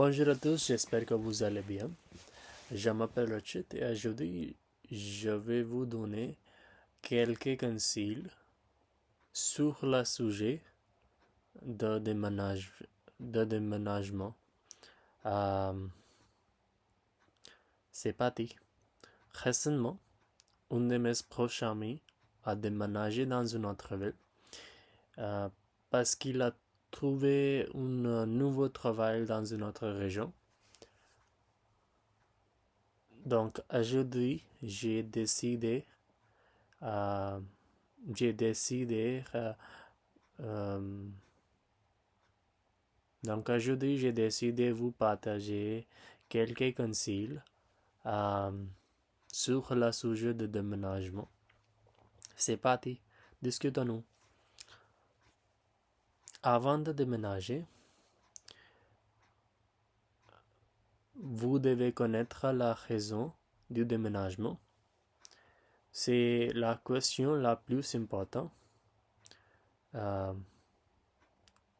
Bonjour à tous, j'espère que vous allez bien. Je m'appelle Rachit et aujourd'hui je vais vous donner quelques conseils sur le sujet de, déménagement. Euh, c'est parti. Récemment, un de mes proches amis a déménagé dans une autre ville euh, parce qu'il a trouvé un nouveau travail dans une autre région. Donc aujourd'hui, euh, j'ai décidé donc aujourd'hui j'ai décidé de vous partager quelques conseils euh, sur le sujet de déménagement. C'est parti, discutons-nous. Avant de déménager, vous devez connaître la raison du déménagement. C'est la question la plus importante. Euh,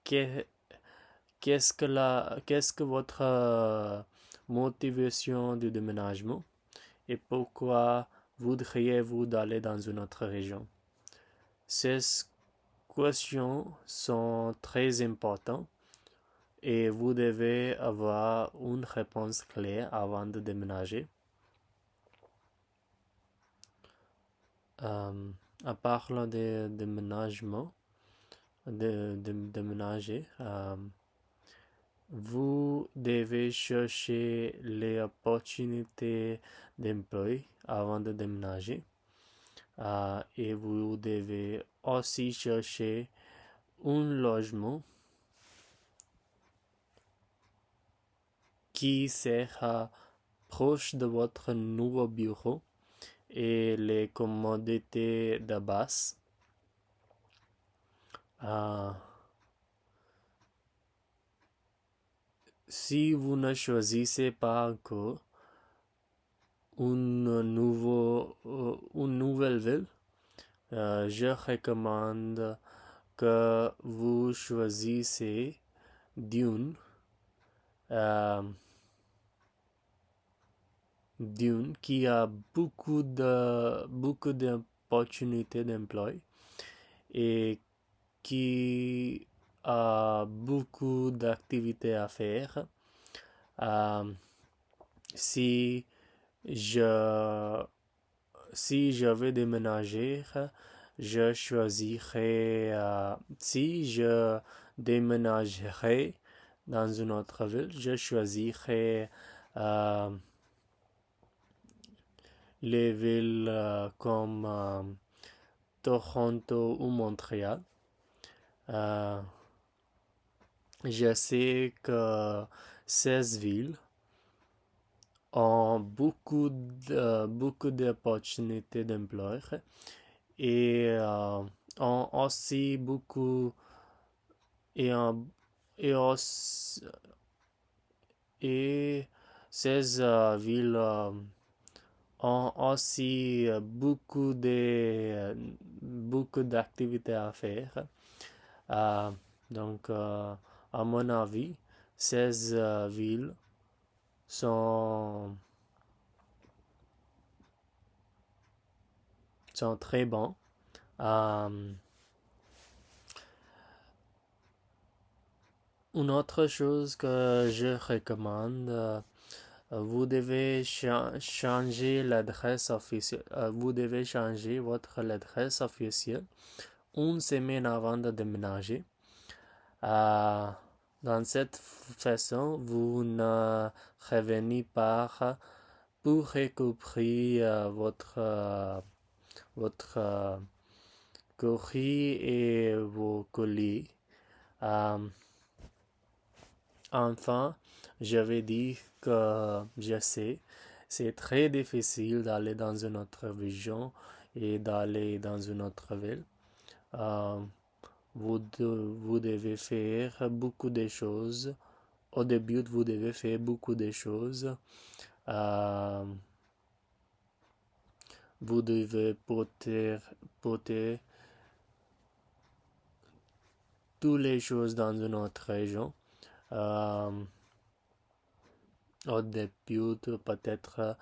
qu'est-ce que votre motivation du déménagement et pourquoi voudriez-vous d'aller dans une autre région? Ces questions sont très importantes et vous devez avoir une réponse claire avant de déménager. À parlant de déménagement, de déménager, vous devez chercher les opportunités d'emploi avant de déménager. Et vous devez aussi chercher un logement qui sera proche de votre nouveau bureau et les commodités de base. Si vous ne choisissez pas encore une nouvelle ville, je recommande que vous choisissez Dune. Dune qui a beaucoup d'opportunités d'emploi et qui a beaucoup d'activités à faire. Si je vais déménager, je choisirais, si je déménagerais dans une autre ville, je choisirais les villes comme Toronto ou Montréal. Je sais que ces villes ont beaucoup d'opportunités d'emploi et ont aussi beaucoup et ces villes ont aussi beaucoup d'activités à faire. Donc, à mon avis, ces villes sont très bons. Une autre chose que je recommande, vous devez changer l'adresse officielle. Vous devez changer votre adresse officielle une semaine avant de déménager. Dans cette façon, vous ne revenez pas pour récupérer votre courrier et vos colis. Enfin, je vais dire que je sais, c'est très difficile d'aller dans une autre région et d'aller dans une autre ville. Vous devez faire beaucoup de choses. Au début, vous devez faire beaucoup de choses. Vous devez porter toutes les choses dans une autre région. au début, peut-être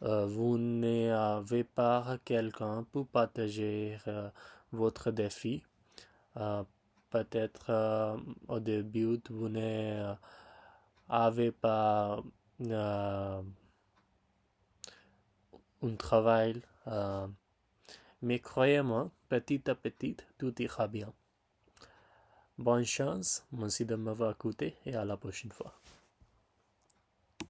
vous n'avez pas quelqu'un pour partager votre défi. Euh, peut-être au début, vous n'avez pas un travail, mais croyez-moi, petit à petit, tout ira bien. Bonne chance, merci de m'avoir écouté et à la prochaine fois.